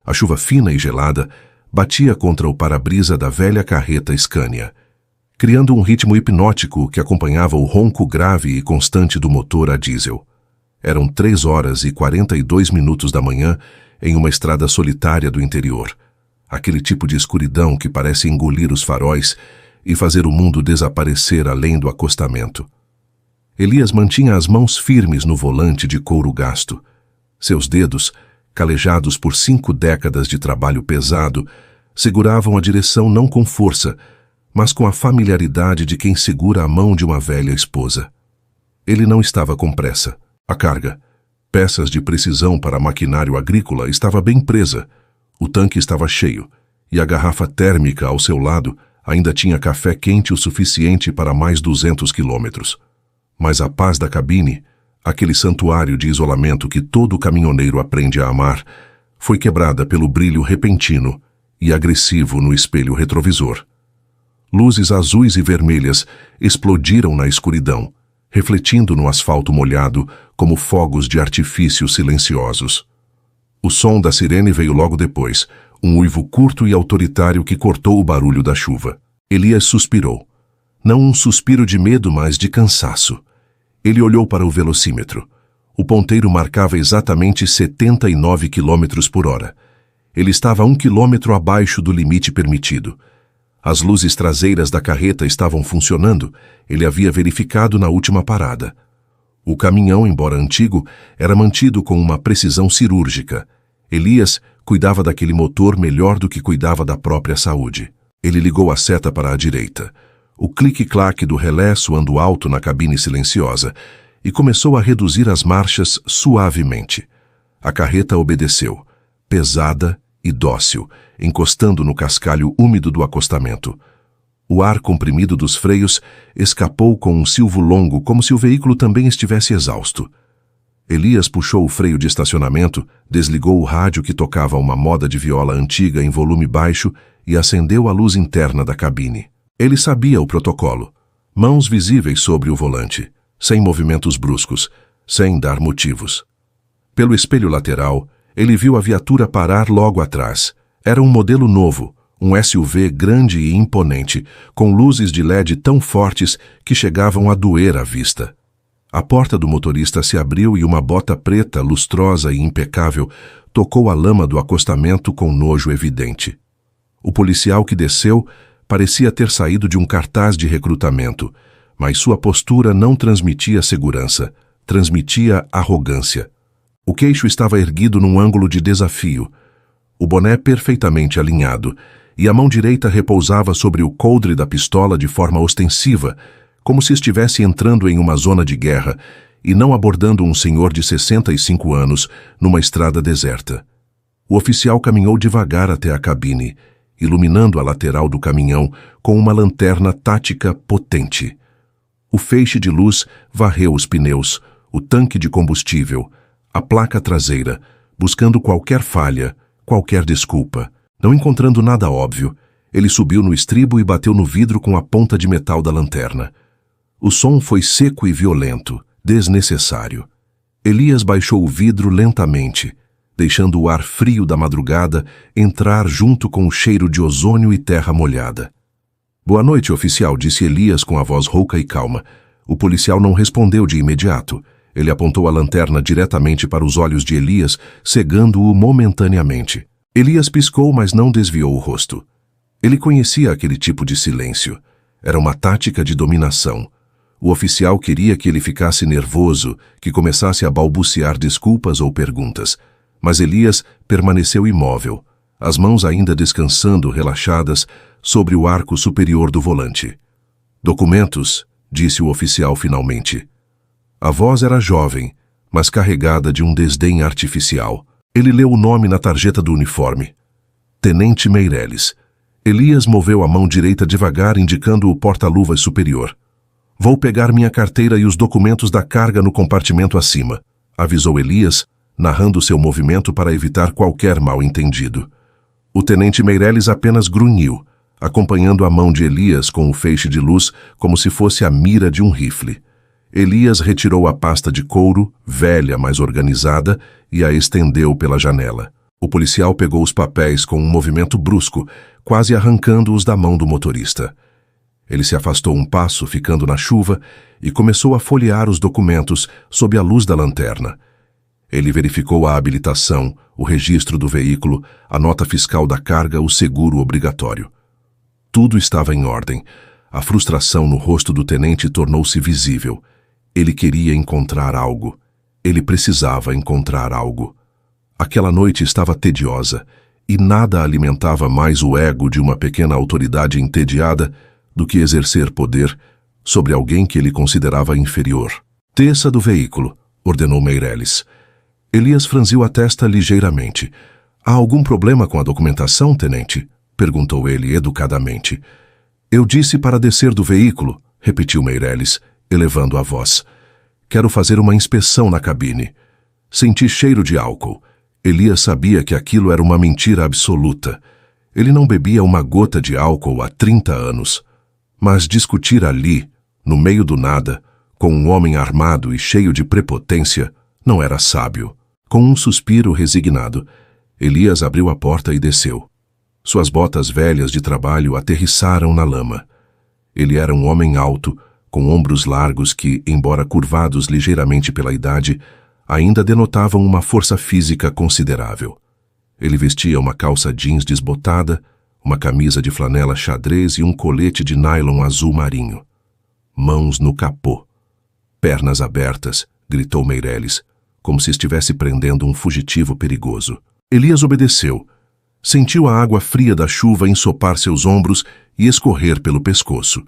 A chuva fina e gelada batia contra o para-brisa da velha carreta Scania, criando um ritmo hipnótico que acompanhava o ronco grave e constante do motor a diesel. Eram 3h42 da manhã em uma estrada solitária do interior. Aquele tipo de escuridão que parece engolir os faróis e fazer o mundo desaparecer além do acostamento. Elias mantinha as mãos firmes no volante de couro gasto. Seus dedos, calejados por 5 décadas de trabalho pesado, seguravam a direção não com força, mas com a familiaridade de quem segura a mão de uma velha esposa. Ele não estava com pressa. A carga, peças de precisão para maquinário agrícola, estava bem presa. O tanque estava cheio, e a garrafa térmica ao seu lado ainda tinha café quente o suficiente para mais 200 quilômetros. Mas a paz da cabine, aquele santuário de isolamento que todo caminhoneiro aprende a amar, foi quebrada pelo brilho repentino e agressivo no espelho retrovisor. Luzes azuis e vermelhas explodiram na escuridão, refletindo no asfalto molhado como fogos de artifício silenciosos. O som da sirene veio logo depois, um uivo curto e autoritário que cortou o barulho da chuva. Elias suspirou. Não um suspiro de medo, mas de cansaço. Ele olhou para o velocímetro. O ponteiro marcava exatamente 79 km por hora. Ele estava a 1 quilômetro abaixo do limite permitido. As luzes traseiras da carreta estavam funcionando, ele havia verificado na última parada. O caminhão, embora antigo, era mantido com uma precisão cirúrgica. Elias cuidava daquele motor melhor do que cuidava da própria saúde. Ele ligou a seta para a direita. O clique-claque do relé soando alto na cabine silenciosa, e começou a reduzir as marchas suavemente. A carreta obedeceu, pesada e dócil, encostando no cascalho úmido do acostamento. O ar comprimido dos freios escapou com um silvo longo, como se o veículo também estivesse exausto. Elias puxou o freio de estacionamento, desligou o rádio que tocava uma moda de viola antiga em volume baixo e acendeu a luz interna da cabine. Ele sabia o protocolo. Mãos visíveis sobre o volante, sem movimentos bruscos, sem dar motivos. Pelo espelho lateral, ele viu a viatura parar logo atrás. Era um modelo novo, um SUV grande e imponente, com luzes de LED tão fortes que chegavam a doer a vista. A porta do motorista se abriu e uma bota preta, lustrosa e impecável, tocou a lama do acostamento com nojo evidente. O policial que desceu parecia ter saído de um cartaz de recrutamento, mas sua postura não transmitia segurança, transmitia arrogância. O queixo estava erguido num ângulo de desafio, o boné perfeitamente alinhado, e a mão direita repousava sobre o coldre da pistola de forma ostensiva, como se estivesse entrando em uma zona de guerra e não abordando um senhor de 65 anos numa estrada deserta. O oficial caminhou devagar até a cabine, iluminando a lateral do caminhão com uma lanterna tática potente. O feixe de luz varreu os pneus, o tanque de combustível, a placa traseira, buscando qualquer falha, qualquer desculpa. Não encontrando nada óbvio, ele subiu no estribo e bateu no vidro com a ponta de metal da lanterna. O som foi seco e violento, desnecessário. Elias baixou o vidro lentamente, deixando o ar frio da madrugada entrar junto com o cheiro de ozônio e terra molhada. "Boa noite, oficial", disse Elias com a voz rouca e calma. O policial não respondeu de imediato. Ele apontou a lanterna diretamente para os olhos de Elias, cegando-o momentaneamente. Elias piscou, mas não desviou o rosto. Ele conhecia aquele tipo de silêncio. Era uma tática de dominação. O oficial queria que ele ficasse nervoso, que começasse a balbuciar desculpas ou perguntas. Mas Elias permaneceu imóvel, as mãos ainda descansando relaxadas sobre o arco superior do volante. "Documentos", disse o oficial finalmente. A voz era jovem, mas carregada de um desdém artificial. Ele leu o nome na tarjeta do uniforme. Tenente Meireles. Elias moveu a mão direita devagar, indicando o porta-luvas superior. "Vou pegar minha carteira e os documentos da carga no compartimento acima", avisou Elias, narrando seu movimento para evitar qualquer mal-entendido. O tenente Meireles apenas grunhiu, acompanhando a mão de Elias com o feixe de luz como se fosse a mira de um rifle. Elias retirou a pasta de couro, velha, mas organizada, e a estendeu pela janela. O policial pegou os papéis com um movimento brusco, quase arrancando-os da mão do motorista. Ele se afastou um passo, ficando na chuva, e começou a folhear os documentos sob a luz da lanterna. Ele verificou a habilitação, o registro do veículo, a nota fiscal da carga, o seguro obrigatório. Tudo estava em ordem. A frustração no rosto do tenente tornou-se visível. Ele queria encontrar algo. Ele precisava encontrar algo. Aquela noite estava tediosa, e nada alimentava mais o ego de uma pequena autoridade entediada do que exercer poder sobre alguém que ele considerava inferior. Desça do veículo, ordenou Meireles. Elias franziu a testa ligeiramente. Há algum problema com a documentação, tenente? Perguntou ele educadamente. Eu disse para descer do veículo, repetiu Meireles, elevando a voz. Quero fazer uma inspeção na cabine. Senti cheiro de álcool. Elias sabia que aquilo era uma mentira absoluta. Ele não bebia uma gota de álcool há 30 anos. Mas discutir ali, no meio do nada, com um homem armado e cheio de prepotência, não era sábio. Com um suspiro resignado, Elias abriu a porta e desceu. Suas botas velhas de trabalho aterrissaram na lama. Ele era um homem alto, com ombros largos que, embora curvados ligeiramente pela idade, ainda denotavam uma força física considerável. Ele vestia uma calça jeans desbotada, uma camisa de flanela xadrez e um colete de nylon azul marinho. Mãos no capô. Pernas abertas, gritou Meireles, como se estivesse prendendo um fugitivo perigoso. Elias obedeceu. Sentiu a água fria da chuva ensopar seus ombros e escorrer pelo pescoço.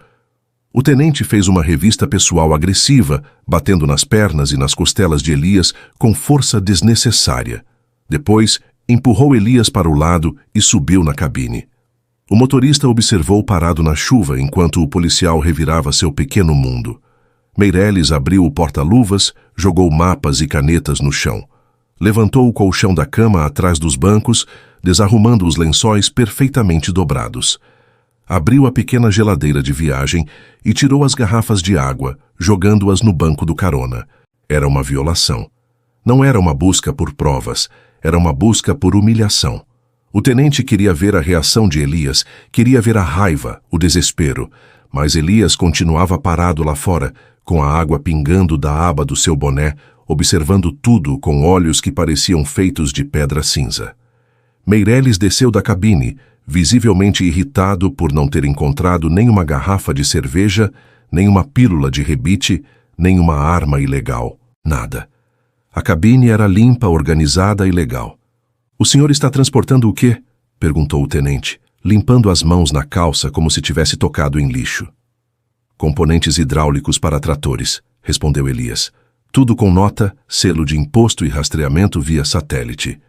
O tenente fez uma revista pessoal agressiva, batendo nas pernas e nas costelas de Elias com força desnecessária. Depois, empurrou Elias para o lado e subiu na cabine. O motorista observou parado na chuva enquanto o policial revirava seu pequeno mundo. Meireles abriu o porta-luvas, jogou mapas e canetas no chão. Levantou o colchão da cama atrás dos bancos, desarrumando os lençóis perfeitamente dobrados. Abriu a pequena geladeira de viagem e tirou as garrafas de água, jogando-as no banco do carona. Era uma violação. Não era uma busca por provas, era uma busca por humilhação. O tenente queria ver a reação de Elias, queria ver a raiva, o desespero, mas Elias continuava parado lá fora, com a água pingando da aba do seu boné, observando tudo com olhos que pareciam feitos de pedra cinza. Meireles desceu da cabine, visivelmente irritado por não ter encontrado nem uma garrafa de cerveja, nem uma pílula de rebite, nem uma arma ilegal. Nada. A cabine era limpa, organizada e legal. "O senhor está transportando o quê?" perguntou o tenente, limpando as mãos na calça como se tivesse tocado em lixo. "Componentes hidráulicos para tratores", respondeu Elias. "Tudo com nota, selo de imposto e rastreamento via satélite."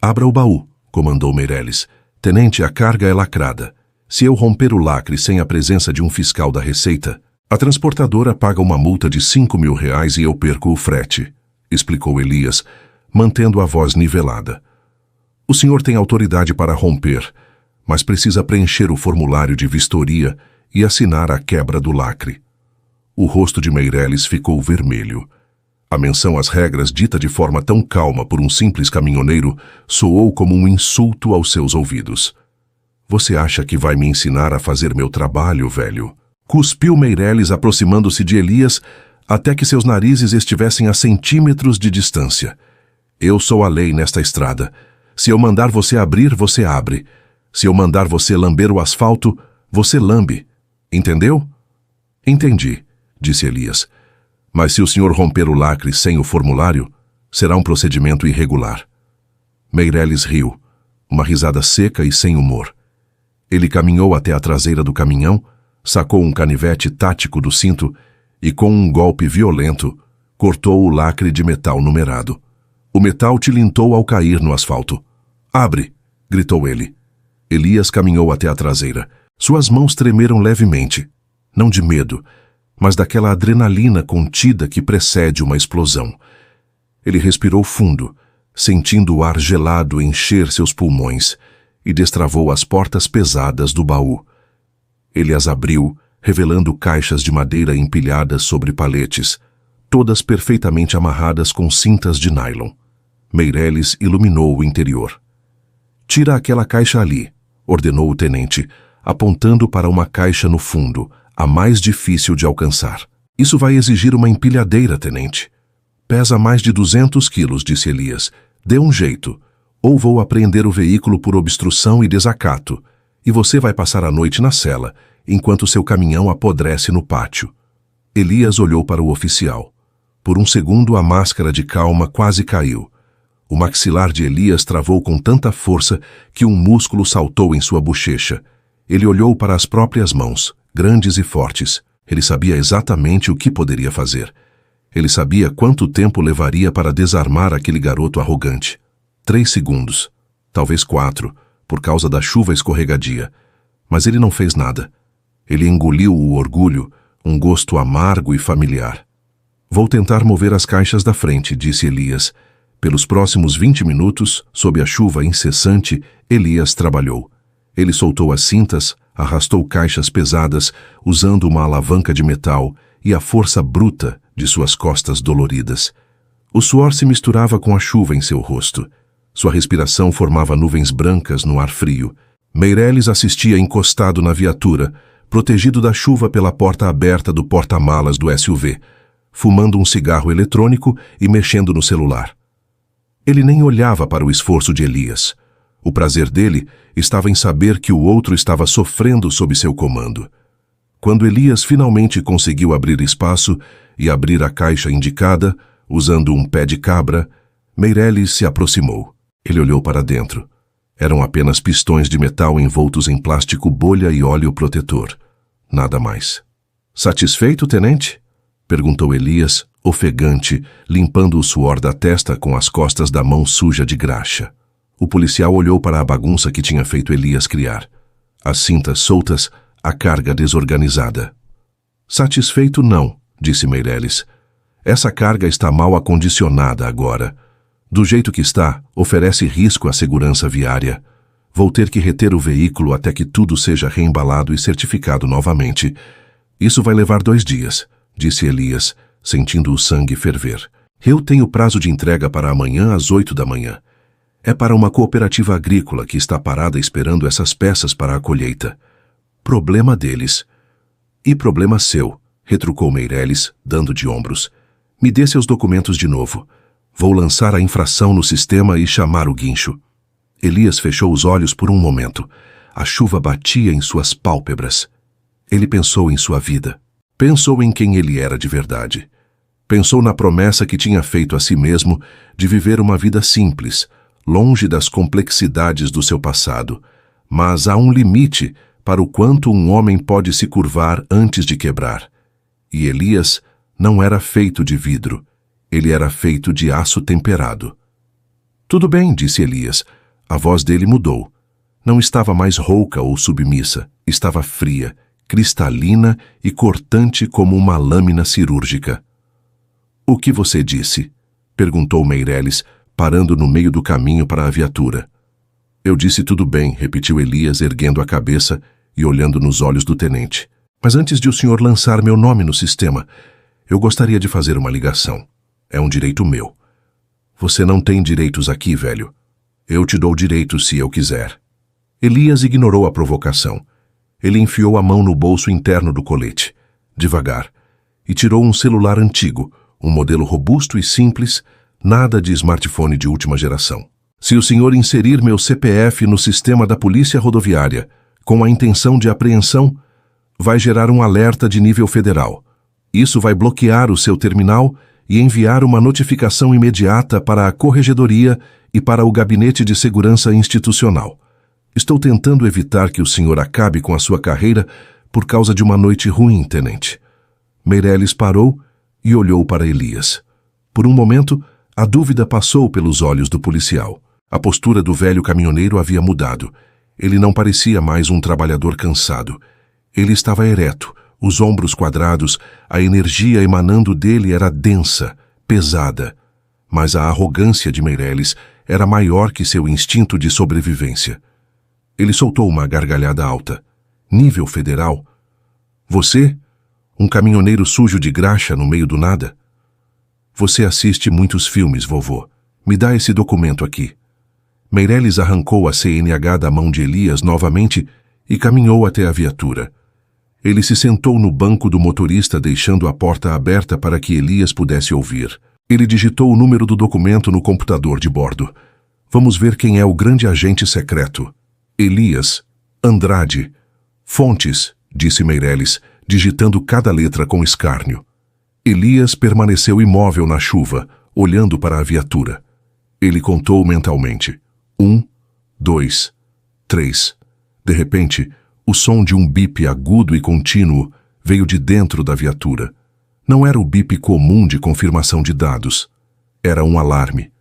"Abra o baú", comandou Meireles. "Tenente, a carga é lacrada. Se eu romper o lacre sem a presença de um fiscal da Receita, a transportadora paga uma multa de R$5.000 e eu perco o frete", explicou Elias, mantendo a voz nivelada. "O senhor tem autoridade para romper, mas precisa preencher o formulário de vistoria e assinar a quebra do lacre." O rosto de Meireles ficou vermelho. A menção às regras dita de forma tão calma por um simples caminhoneiro soou como um insulto aos seus ouvidos. "Você acha que vai me ensinar a fazer meu trabalho, velho?" Cuspiu Meireles, aproximando-se de Elias até que seus narizes estivessem a centímetros de distância. "Eu sou a lei nesta estrada. Se eu mandar você abrir, você abre. Se eu mandar você lamber o asfalto, você lambe. Entendeu?" "Entendi", disse Elias. "Mas se o senhor romper o lacre sem o formulário, será um procedimento irregular." Meireles riu, uma risada seca e sem humor. Ele caminhou até a traseira do caminhão, sacou um canivete tático do cinto e, com um golpe violento, cortou o lacre de metal numerado. O metal tilintou ao cair no asfalto. "Abre!" gritou ele. Elias caminhou até a traseira. Suas mãos tremeram levemente, não de medo, mas daquela adrenalina contida que precede uma explosão. Ele respirou fundo, sentindo o ar gelado encher seus pulmões, e destravou as portas pesadas do baú. Ele as abriu, revelando caixas de madeira empilhadas sobre paletes, todas perfeitamente amarradas com cintas de nylon. Meireles iluminou o interior. Tira aquela caixa ali, ordenou o tenente, apontando para uma caixa no fundo, a mais difícil de alcançar. Isso vai exigir uma empilhadeira, tenente. Pesa mais de 200 quilos, disse Elias. Dê um jeito. Ou vou apreender o veículo por obstrução e desacato, e você vai passar a noite na cela, enquanto seu caminhão apodrece no pátio. Elias olhou para o oficial. Por um segundo, a máscara de calma quase caiu. O maxilar de Elias travou com tanta força que um músculo saltou em sua bochecha. Ele olhou para as próprias mãos, grandes e fortes. Ele sabia exatamente o que poderia fazer. Ele sabia quanto tempo levaria para desarmar aquele garoto arrogante. 3 segundos, talvez 4, por causa da chuva escorregadia. Mas ele não fez nada. Ele engoliu o orgulho, um gosto amargo e familiar. Vou tentar mover as caixas da frente, disse Elias. Pelos próximos 20 minutos, sob a chuva incessante, Elias trabalhou. Ele soltou as cintas, arrastou caixas pesadas, usando uma alavanca de metal e a força bruta de suas costas doloridas. O suor se misturava com a chuva em seu rosto. Sua respiração formava nuvens brancas no ar frio. Meireles assistia encostado na viatura, protegido da chuva pela porta aberta do porta-malas do SUV, fumando um cigarro eletrônico e mexendo no celular. Ele nem olhava para o esforço de Elias. O prazer dele estava em saber que o outro estava sofrendo sob seu comando. Quando Elias finalmente conseguiu abrir espaço e abrir a caixa indicada, usando um pé de cabra, Meireles se aproximou. Ele olhou para dentro. Eram apenas pistões de metal envoltos em plástico bolha e óleo protetor. Nada mais. Satisfeito, tenente? Perguntou Elias, ofegante, limpando o suor da testa com as costas da mão suja de graxa. O policial olhou para a bagunça que tinha feito Elias criar. As cintas soltas, a carga desorganizada. Satisfeito não, disse Meireles. Essa carga está mal acondicionada agora. Do jeito que está, oferece risco à segurança viária. Vou ter que reter o veículo até que tudo seja reembalado e certificado novamente. Isso vai levar 2 dias, disse Elias, sentindo o sangue ferver. Eu tenho prazo de entrega para amanhã às 8 da manhã. É para uma cooperativa agrícola que está parada esperando essas peças para a colheita. Problema deles. E problema seu, retrucou Meireles, dando de ombros. Me dê seus documentos de novo. Vou lançar a infração no sistema e chamar o guincho. Elias fechou os olhos por um momento. A chuva batia em suas pálpebras. Ele pensou em sua vida. Pensou em quem ele era de verdade. Pensou na promessa que tinha feito a si mesmo de viver uma vida simples, longe das complexidades do seu passado. Mas há um limite para o quanto um homem pode se curvar antes de quebrar. E Elias não era feito de vidro. Ele era feito de aço temperado. Tudo bem, disse Elias. A voz dele mudou. Não estava mais rouca ou submissa. Estava fria, cristalina e cortante como uma lâmina cirúrgica. O que você disse? Perguntou Meireles, parando no meio do caminho para a viatura. Eu disse tudo bem, repetiu Elias, erguendo a cabeça e olhando nos olhos do tenente. Mas antes de o senhor lançar meu nome no sistema, eu gostaria de fazer uma ligação. É um direito meu. Você não tem direitos aqui, velho. Eu te dou direitos se eu quiser. Elias ignorou a provocação. Ele enfiou a mão no bolso interno do colete, devagar, e tirou um celular antigo, um modelo robusto e simples, nada de smartphone de última geração. Se o senhor inserir meu CPF no sistema da Polícia Rodoviária com a intenção de apreensão, vai gerar um alerta de nível federal. Isso vai bloquear o seu terminal e enviar uma notificação imediata para a Corregedoria e para o Gabinete de Segurança Institucional. Estou tentando evitar que o senhor acabe com a sua carreira por causa de uma noite ruim, tenente. Meireles parou e olhou para Elias. Por um momento, a dúvida passou pelos olhos do policial. A postura do velho caminhoneiro havia mudado. Ele não parecia mais um trabalhador cansado. Ele estava ereto, os ombros quadrados, a energia emanando dele era densa, pesada. Mas a arrogância de Meireles era maior que seu instinto de sobrevivência. Ele soltou uma gargalhada alta. Nível federal? Você? Um caminhoneiro sujo de graxa no meio do nada? Você assiste muitos filmes, vovô. Me dá esse documento aqui. Meireles arrancou a CNH da mão de Elias novamente e caminhou até a viatura. Ele se sentou no banco do motorista, deixando a porta aberta para que Elias pudesse ouvir. Ele digitou o número do documento no computador de bordo. Vamos ver quem é o grande agente secreto. Elias Andrade Fontes, disse Meireles, digitando cada letra com escárnio. Elias permaneceu imóvel na chuva, olhando para a viatura. Ele contou mentalmente. 1, 2, 3. De repente, o som de um bip agudo e contínuo veio de dentro da viatura. Não era o bip comum de confirmação de dados. Era um alarme.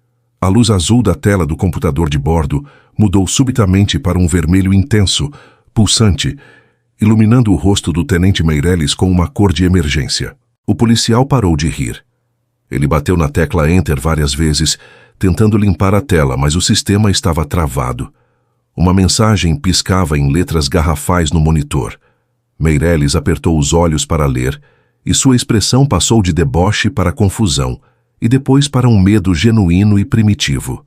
A luz azul da tela do computador de bordo mudou subitamente para um vermelho intenso, pulsante, iluminando o rosto do tenente Meireles com uma cor de emergência. O policial parou de rir. Ele bateu na tecla Enter várias vezes, tentando limpar a tela, mas o sistema estava travado. Uma mensagem piscava em letras garrafais no monitor. Meireles apertou os olhos para ler, e sua expressão passou de deboche para confusão, e depois para um medo genuíno e primitivo.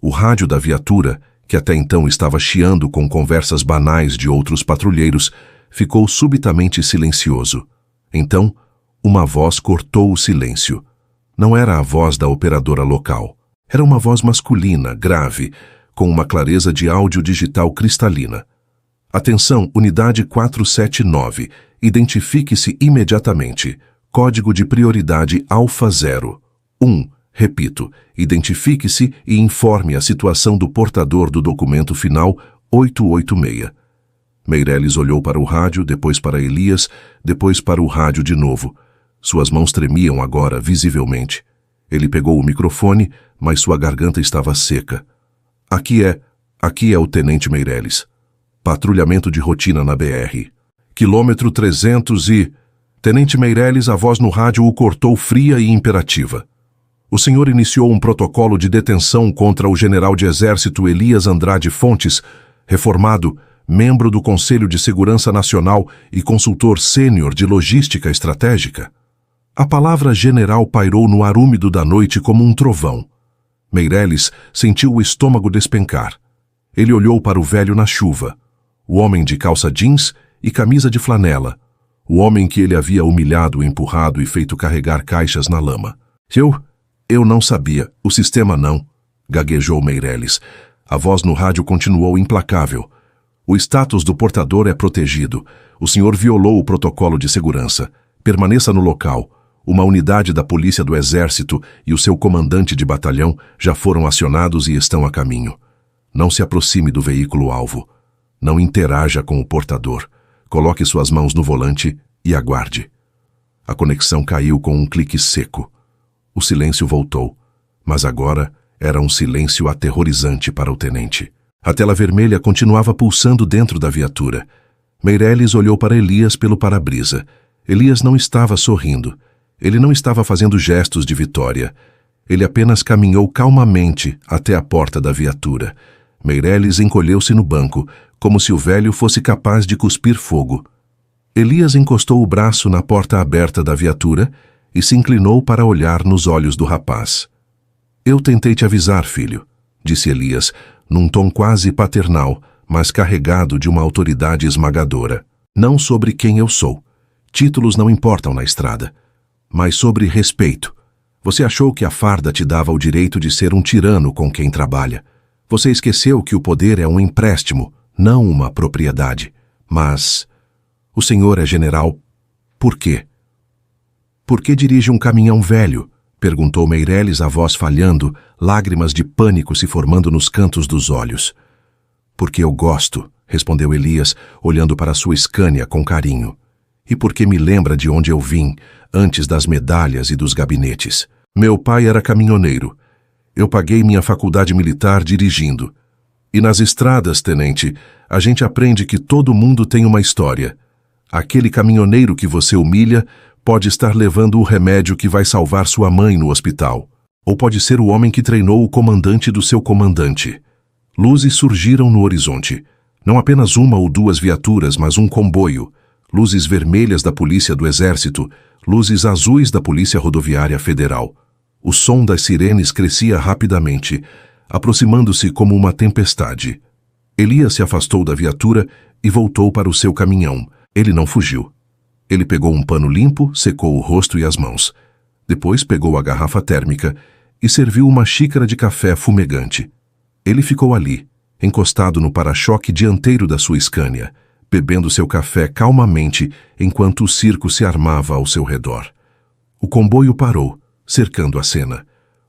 O rádio da viatura, que até então estava chiando com conversas banais de outros patrulheiros, ficou subitamente silencioso. Então, uma voz cortou o silêncio. Não era a voz da operadora local. Era uma voz masculina, grave, com uma clareza de áudio digital cristalina. Atenção, unidade 479. Identifique-se imediatamente. Código de prioridade Alfa 0. 1. Repito, identifique-se e informe a situação do portador do documento final 886. Meireles olhou para o rádio, depois para Elias, depois para o rádio de novo. Suas mãos tremiam agora, visivelmente. Ele pegou o microfone, mas sua garganta estava seca. Aqui é o tenente Meireles. Patrulhamento de rotina na BR. Quilômetro 300 e... Tenente Meireles, a voz no rádio o cortou fria e imperativa. O senhor iniciou um protocolo de detenção contra o general de exército Elias Andrade Fontes, reformado, membro do Conselho de Segurança Nacional e consultor sênior de logística estratégica. A palavra general pairou no ar úmido da noite como um trovão. Meireles sentiu o estômago despencar. Ele olhou para o velho na chuva, o homem de calça jeans e camisa de flanela, o homem que ele havia humilhado, empurrado e feito carregar caixas na lama. Eu não sabia, o sistema não, gaguejou Meireles. A voz no rádio continuou implacável. O status do portador é protegido. O senhor violou o protocolo de segurança. Permaneça no local. Uma unidade da Polícia do Exército e o seu comandante de batalhão já foram acionados e estão a caminho. Não se aproxime do veículo-alvo. Não interaja com o portador. Coloque suas mãos no volante e aguarde. A conexão caiu com um clique seco. O silêncio voltou, mas agora era um silêncio aterrorizante para o tenente. A tela vermelha continuava pulsando dentro da viatura. Meireles olhou para Elias pelo para-brisa. Elias não estava sorrindo. Ele não estava fazendo gestos de vitória. Ele apenas caminhou calmamente até a porta da viatura. Meireles encolheu-se no banco, como se o velho fosse capaz de cuspir fogo. Elias encostou o braço na porta aberta da viatura e se inclinou para olhar nos olhos do rapaz. Eu tentei te avisar, filho, disse Elias, num tom quase paternal, mas carregado de uma autoridade esmagadora. Não sobre quem eu sou. Títulos não importam na estrada. Mas sobre respeito. Você achou que a farda te dava o direito de ser um tirano com quem trabalha. Você esqueceu que o poder é um empréstimo, não uma propriedade. Mas o senhor é general. Por quê? Por que dirige um caminhão velho? Perguntou Meireles, a voz falhando, lágrimas de pânico se formando nos cantos dos olhos. Porque eu gosto, respondeu Elias, olhando para sua Scania com carinho. E porque me lembra de onde eu vim, antes das medalhas e dos gabinetes. Meu pai era caminhoneiro. Eu paguei minha faculdade militar dirigindo. E nas estradas, tenente, a gente aprende que todo mundo tem uma história. Aquele caminhoneiro que você humilha pode estar levando o remédio que vai salvar sua mãe no hospital. Ou pode ser o homem que treinou o comandante do seu comandante. Luzes surgiram no horizonte. Não apenas uma ou duas viaturas, mas um comboio. Luzes vermelhas da Polícia do Exército, luzes azuis da Polícia Rodoviária Federal. O som das sirenes crescia rapidamente. aproximando-se como uma tempestade. Elias se afastou da viatura e voltou para o seu caminhão. Ele não fugiu. Ele pegou um pano limpo, secou o rosto e as mãos. Depois pegou a garrafa térmica e serviu uma xícara de café fumegante. Ele ficou ali, encostado no para-choque dianteiro da sua Scania, bebendo seu café calmamente enquanto o circo se armava ao seu redor. O comboio parou, cercando a cena.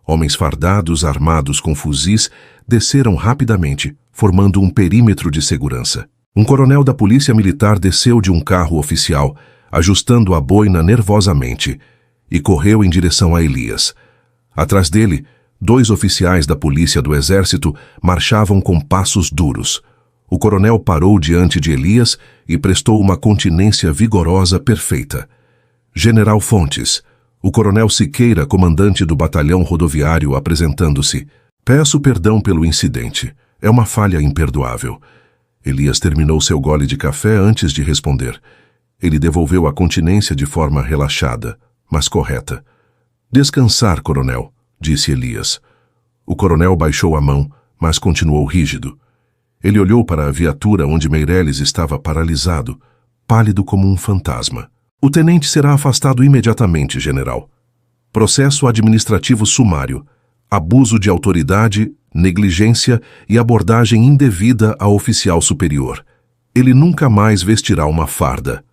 Homens fardados, armados com fuzis, desceram rapidamente, formando um perímetro de segurança. Um coronel da polícia militar desceu de um carro oficial, ajustando a boina nervosamente, e correu em direção a Elias. Atrás dele, 2 oficiais da polícia do exército marchavam com passos duros. O coronel parou diante de Elias e prestou uma continência vigorosa perfeita. General Fontes, o coronel Siqueira, comandante do batalhão rodoviário, apresentando-se. Peço perdão pelo incidente. É uma falha imperdoável. Elias terminou seu gole de café antes de responder. Ele devolveu a continência de forma relaxada, mas correta. Descansar, coronel, disse Elias. O coronel baixou a mão, mas continuou rígido. Ele olhou para a viatura onde Meireles estava paralisado, pálido como um fantasma. O tenente será afastado imediatamente, general. Processo administrativo sumário. Abuso de autoridade, negligência e abordagem indevida a oficial superior. Ele nunca mais vestirá uma farda.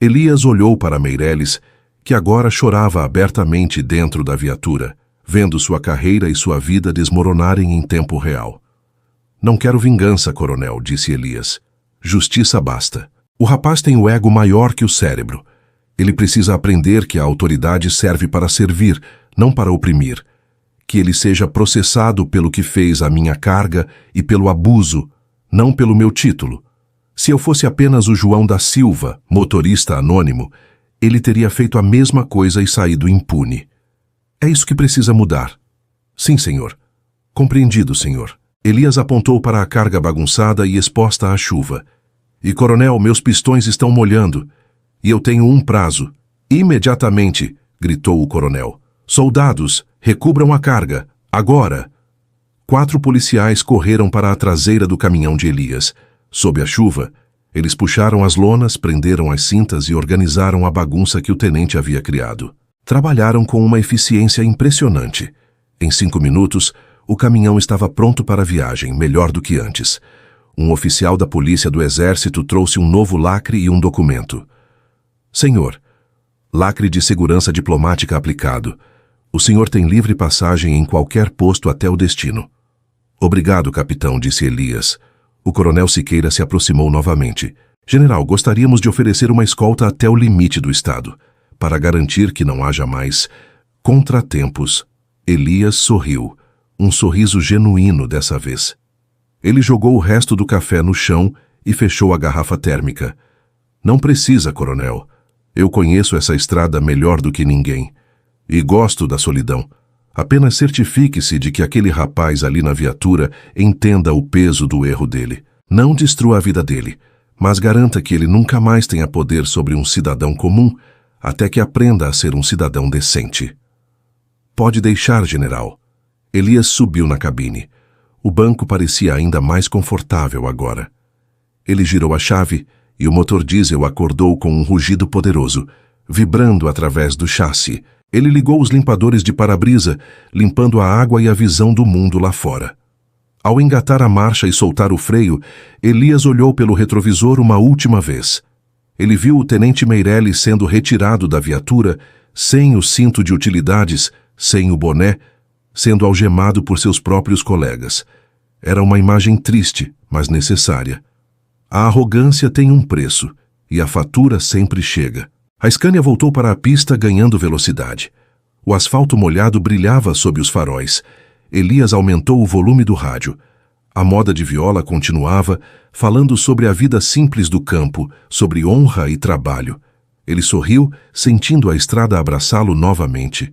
Elias olhou para Meireles, que agora chorava abertamente dentro da viatura, vendo sua carreira e sua vida desmoronarem em tempo real. Não quero vingança, coronel, disse Elias. Justiça basta. O rapaz tem o ego maior que o cérebro. Ele precisa aprender que a autoridade serve para servir, não para oprimir. Que ele seja processado pelo que fez à minha carga e pelo abuso, não pelo meu título. Se eu fosse apenas o João da Silva, motorista anônimo, ele teria feito a mesma coisa e saído impune. É isso que precisa mudar. Sim, senhor. Compreendido, senhor. Elias apontou para a carga bagunçada e exposta à chuva. E, coronel, meus pistões estão molhando. E eu tenho um prazo. Imediatamente, gritou o coronel. Soldados, recubram a carga. Agora! 4 policiais correram para a traseira do caminhão de Elias. Sob a chuva, eles puxaram as lonas, prenderam as cintas e organizaram a bagunça que o tenente havia criado. Trabalharam com uma eficiência impressionante. Em 5 minutos, o caminhão estava pronto para a viagem, melhor do que antes. Um oficial da polícia do exército trouxe um novo lacre e um documento. Senhor, lacre de segurança diplomática aplicado. O senhor tem livre passagem em qualquer posto até o destino. Obrigado, capitão, disse Elias. O coronel Siqueira se aproximou novamente. General, gostaríamos de oferecer uma escolta até o limite do estado, para garantir que não haja mais contratempos. Elias sorriu, um sorriso genuíno dessa vez. Ele jogou o resto do café no chão e fechou a garrafa térmica. Não precisa, coronel. Eu conheço essa estrada melhor do que ninguém. E gosto da solidão. Apenas certifique-se de que aquele rapaz ali na viatura entenda o peso do erro dele. Não destrua a vida dele, mas garanta que ele nunca mais tenha poder sobre um cidadão comum, até que aprenda a ser um cidadão decente. Pode deixar, general. Elias subiu na cabine. O banco parecia ainda mais confortável agora. Ele girou a chave e o motor diesel acordou com um rugido poderoso, vibrando através do chassi. Ele ligou os limpadores de para-brisa, limpando a água e a visão do mundo lá fora. Ao engatar a marcha e soltar o freio, Elias olhou pelo retrovisor uma última vez. Ele viu o tenente Meireles sendo retirado da viatura, sem o cinto de utilidades, sem o boné, sendo algemado por seus próprios colegas. Era uma imagem triste, mas necessária. A arrogância tem um preço, e a fatura sempre chega. A Scania voltou para a pista ganhando velocidade. O asfalto molhado brilhava sob os faróis. Elias aumentou o volume do rádio. A moda de viola continuava, falando sobre a vida simples do campo, sobre honra e trabalho. Ele sorriu, sentindo a estrada abraçá-lo novamente.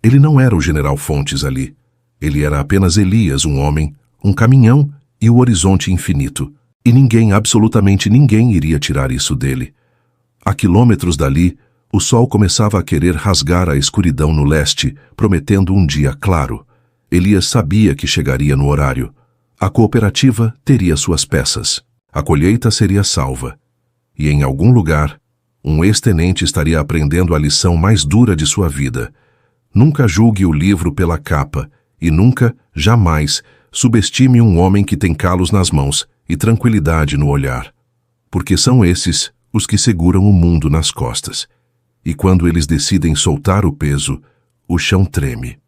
Ele não era o general Fontes ali. Ele era apenas Elias, um homem, um caminhão e o horizonte infinito. E ninguém, absolutamente ninguém, iria tirar isso dele. A quilômetros dali, o sol começava a querer rasgar a escuridão no leste, prometendo um dia claro. Elias sabia que chegaria no horário. A cooperativa teria suas peças. A colheita seria salva. E em algum lugar, um ex-tenente estaria aprendendo a lição mais dura de sua vida. Nunca julgue o livro pela capa e nunca, jamais, subestime um homem que tem calos nas mãos e tranquilidade no olhar. Porque são esses os que seguram o mundo nas costas. E quando eles decidem soltar o peso, o chão treme.